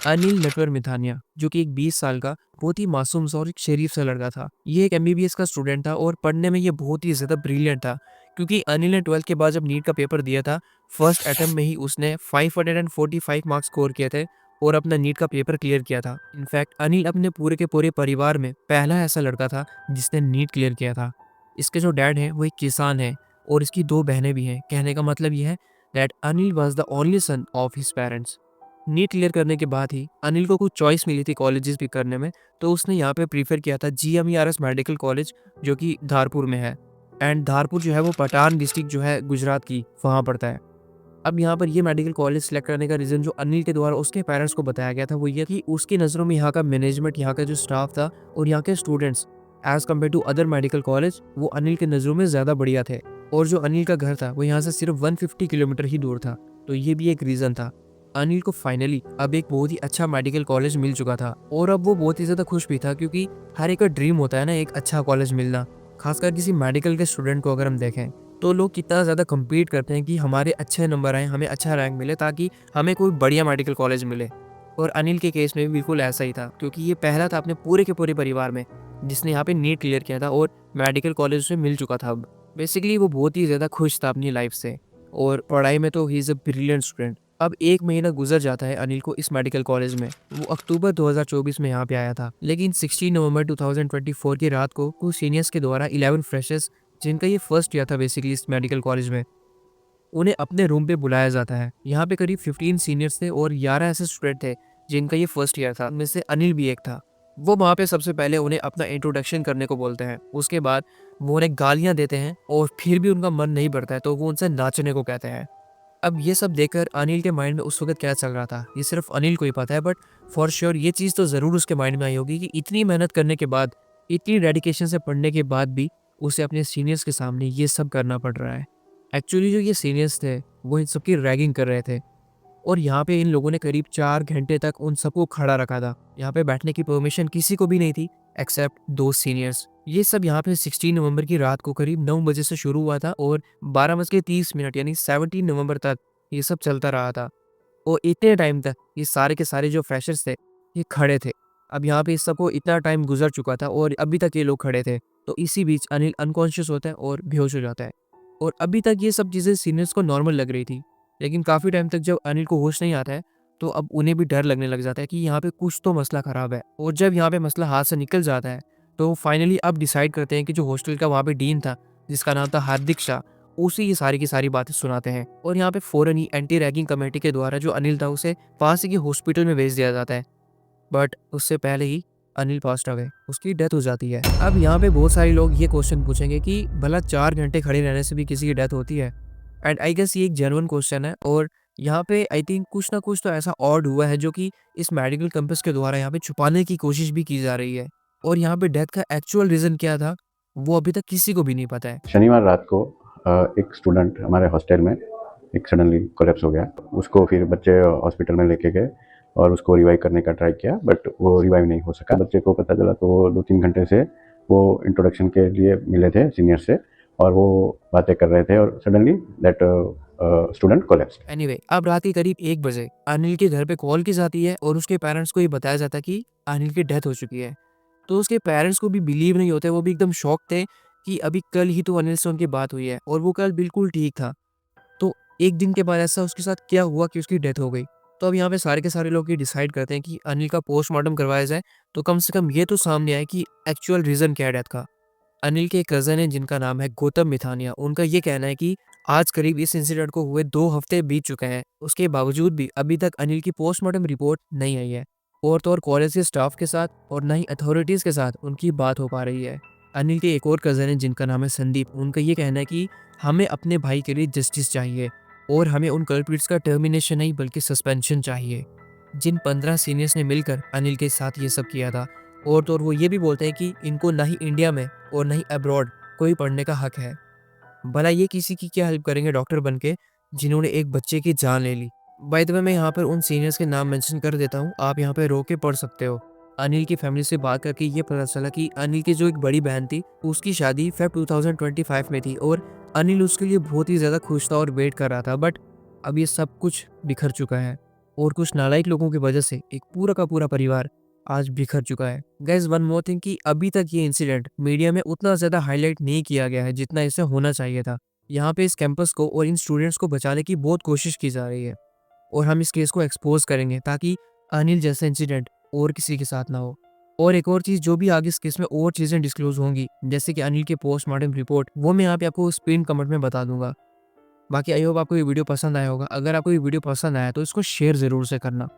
अनिल नटवर मिथानिया, जो कि एक 20 साल का बहुत ही मासूम सा और एक शरीफ सा लड़का था। ये एक एमबीबीएस का स्टूडेंट था और पढ़ने में ये बहुत ही ज़्यादा ब्रिलियंट था, क्योंकि अनिल ने 12th के बाद जब नीट का पेपर दिया था, फर्स्ट अटेम्प्ट में ही उसने 545 मार्क्स स्कोर किए थे और अपना नीट का पेपर क्लियर किया था। इनफैक्ट अनिल अपने पूरे के पूरे परिवार में पहला ऐसा लड़का था जिसने नीट क्लियर किया था। इसके जो डैड हैं वो एक किसान है और इसकी 2 बहनें भी हैं। कहने का मतलब ये है that Anil was the only son of his parents. NEET clear करने के बाद ही अनिल को कुछ चॉइस मिली थी कॉलेजेस पिक करने में, तो उसने यहाँ पे प्रीफर किया था जीएमईआरएस मेडिकल कॉलेज, जो कि धारपुर में है। एंड धारपुर जो है वो पठान डिस्ट्रिक्ट जो है गुजरात की, वहाँ पड़ता है। अब यहाँ पर ये मेडिकल कॉलेज सेलेक्ट करने का रीज़न जो अनिल के द्वारा उसके पेरेंट्स को बताया गया था वो ये कि उसकी नज़रों में यहाँ का मैनेजमेंट, यहाँ का जो स्टाफ था और यहाँ के students as compare to other medical college, वो अनिल के नज़रों में ज़्यादा बढ़िया थे। और जो अनिल का घर था वो यहाँ से सिर्फ 150 किलोमीटर ही दूर था, तो ये भी एक रीज़न था। अनिल को फाइनली अब एक बहुत ही अच्छा मेडिकल कॉलेज मिल चुका था और अब वो बहुत ही ज़्यादा खुश भी था, क्योंकि हर एक का ड्रीम होता है ना एक अच्छा कॉलेज मिलना। खासकर किसी मेडिकल के स्टूडेंट को अगर हम देखें तो लोग कितना ज़्यादा कम्पीट करते हैं कि हमारे अच्छे नंबर आए, हमें अच्छा रैंक मिले ताकि हमें कोई बढ़िया मेडिकल कॉलेज मिले। और अनिल के केस में भी बिल्कुल ऐसा ही था, क्योंकि ये पहला था अपने पूरे के पूरे परिवार में जिसने यहाँ पे नीट क्लियर किया था और मेडिकल कॉलेज उसे मिल चुका था अब। बेसिकली वो बहुत ही ज़्यादा खुश था अपनी लाइफ से और पढ़ाई में तो he is a brilliant student. अब 1 महीना गुजर जाता है अनिल को इस मेडिकल कॉलेज में। वो अक्टूबर 2024 में यहाँ पे आया था, लेकिन 16 नवंबर 2024 की रात को कुछ सीनियर्स के द्वारा 11 फ्रेशर्स, जिनका ये फर्स्ट ईयर था बेसिकली इस मेडिकल कॉलेज में, उन्हें अपने रूम पे बुलाया जाता है। यहाँ पे करीब 15 सीनियर्स थे और 11 ऐसे स्टूडेंट थे जिनका ये फर्स्ट ईयर था, उनमें से अनिल भी एक था। वो वहाँ पे सबसे पहले उन्हें अपना इंट्रोडक्शन करने को बोलते हैं। उसके बाद वो उन्हें गालियाँ देते हैं और फिर भी उनका मन नहीं भरता है तो वो उनसे नाचने को कहते हैं। अब ये सब देखकर अनिल के माइंड में उस वक्त क्या चल रहा था ये सिर्फ अनिल को ही पता है, बट फॉर श्योर ये चीज़ तो ज़रूर उसके माइंड में आई होगी कि इतनी मेहनत करने के बाद, इतनी डेडिकेशन से पढ़ने के बाद भी उसे अपने सीनियर्स के सामने ये सब करना पड़ रहा है। एक्चुअली जो ये सीनियर्स थे वो इन सबकी रैगिंग कर रहे थे और यहाँ पे इन लोगों ने करीब 4 घंटे तक उन सबको खड़ा रखा था। यहाँ पे बैठने की परमिशन किसी को भी नहीं थी एक्सेप्ट 2 सीनियर्स। ये सब यहाँ पे 16 नवंबर की रात को करीब 9 बजे से शुरू हुआ था और 12:30 यानी 17 नवंबर तक ये सब चलता रहा था। और इतने टाइम तक ये सारे के सारे जो फ्रेशर्स थे ये खड़े थे। अब यहाँ पे इस सबको इतना टाइम गुजर चुका था और अभी तक ये लोग खड़े थे। तो इसी बीच अनिल अनकॉन्शियस होता है और बेहोश हो जाता है। और अभी तक ये सब चीज़ें सीनियर्स को नॉर्मल लग रही थी, लेकिन काफ़ी टाइम तक जब अनिल को होश नहीं आता है तो अब उन्हें भी डर लगने लग जाता है कि यहाँ पे कुछ तो मसला ख़राब है। और जब यहाँ पे मसला हाथ से निकल जाता है तो फाइनली अब डिसाइड करते हैं कि जो हॉस्टल का वहाँ पे डीन था, जिसका नाम था हार्दिक शाह, उसी ये सारी की सारी बातें सुनाते हैं। और यहाँ पे फ़ौरन ही एंटी रैगिंग कमेटी के द्वारा जो अनिल था उसे पास ही के हॉस्पिटल में भेज दिया जाता है। बट उससे पहले ही अनिल पास्ट अवे, उसकी डेथ हो जाती है। अब यहाँ पे बहुत सारे लोग ये क्वेश्चन पूछेंगे कि भला 4 घंटे खड़े रहने से भी किसी की डेथ होती है? एंड आई गेस ये एक जेन्युइन क्वेश्चन है और यहाँ पे आई थिंक कुछ ना कुछ तो ऐसा ऑड हुआ है जो कि इस मेडिकल कैंपस के द्वारा यहाँ पे छुपाने की कोशिश भी की जा रही है। और यहाँ पे डेथ का एक्चुअल रीज़न क्या था वो अभी तक किसी को भी नहीं पता है। शनिवार रात को एक स्टूडेंट हमारे हॉस्टल में एक सडनली कोलैप्स हो गया। उसको फिर बच्चे हॉस्पिटल में लेके गए और उसको रिवाइव करने का ट्राई किया, बट वो रिवाइव नहीं हो सका। बच्चे को पता चला तो वो 2-3 घंटे से वो इंट्रोडक्शन के लिए मिले थे सीनियर से और वो बातें कर रहे थे और suddenly that student collapsed. Anyway अब रात के करीब 1 बजे अनिल के घर पे कॉल की जाती है और उसके पेरेंट्स को ये बताया जाता है कि अनिल की डेथ हो चुकी है। तो उसके पेरेंट्स को भी बिलीव नहीं होते, वो भी एकदम शॉक थे कि अभी कल ही तो अनिल से उनकी बात हुई है और वो कल बिल्कुल ठीक था। तो 1 दिन के बाद ऐसा उसके साथ क्या हुआ कि उसकी डेथ हो गई? तो अब यहाँ पे सारे के सारे लोग ये डिसाइड करते हैं कि अनिल का पोस्टमार्टम करवाया जाए, तो कम से कम ये तो सामने आए कि एक्चुअल रीज़न क्या है डेथ का। अनिल के एक कज़न है जिनका नाम है गौतम मिथानिया, उनका ये कहना है कि आज करीब इस इंसिडेंट को हुए 2 हफ्ते बीत चुके हैं, उसके बावजूद भी अभी तक अनिल की पोस्टमार्टम रिपोर्ट नहीं आई है। और तो और कॉलेज के स्टाफ के साथ और ना ही अथॉरिटीज़ के साथ उनकी बात हो पा रही है। अनिल के एक और कज़न है जिनका नाम है संदीप, उनका ये कहना है कि हमें अपने भाई के लिए जस्टिस चाहिए और हमें उन कल्प्रिट्स का टर्मिनेशन नहीं बल्कि सस्पेंशन चाहिए, जिन 15 सीनियर्स ने मिलकर अनिल के साथ ये सब किया था। और तो और वो ये भी बोलते हैं कि इनको ना ही इंडिया में और ना ही अब्रॉड कोई पढ़ने का हक है। भला ये किसी की क्या हेल्प करेंगे डॉक्टर बन के जिन्होंने एक बच्चे की जान ले ली। बाय द वे मैं यहाँ पर उन सीनियर्स के नाम मेंशन कर देता हूँ, आप यहाँ पे रो के पढ़ सकते हो। अनिल की फैमिली से बात करके ये पता चला कि अनिल की जो एक बड़ी बहन थी उसकी शादी फेब 2025 में थी और अनिल उसके लिए बहुत ही ज़्यादा खुश था और वेट कर रहा था, बट अब ये सब कुछ बिखर चुका है। और कुछ नालायक लोगों की वजह से एक पूरा का पूरा परिवार आज बिखर चुका है। गाइस, वन मोर थिंग कि अभी तक ये इंसिडेंट मीडिया में उतना ज़्यादा हाईलाइट नहीं किया गया है जितना इसे होना चाहिए था। यहाँ पे इस कैंपस को और इन स्टूडेंट्स को बचाने की बहुत कोशिश की जा रही है और हम इस केस को एक्सपोज करेंगे ताकि अनिल जैसा इंसिडेंट और किसी के साथ ना हो। और एक और चीज़ जो भी आगे इस केस में और चीज़ें डिस्क्लोज होंगी, जैसे कि अनिल के पोस्टमार्टम रिपोर्ट, वो मैं यहाँ पे आपको पिन कमेंट में बता दूंगा। बाकी आई होप आपको ये वीडियो पसंद आया होगा। अगर आपको ये वीडियो पसंद आया तो इसको शेयर ज़रूर से करना।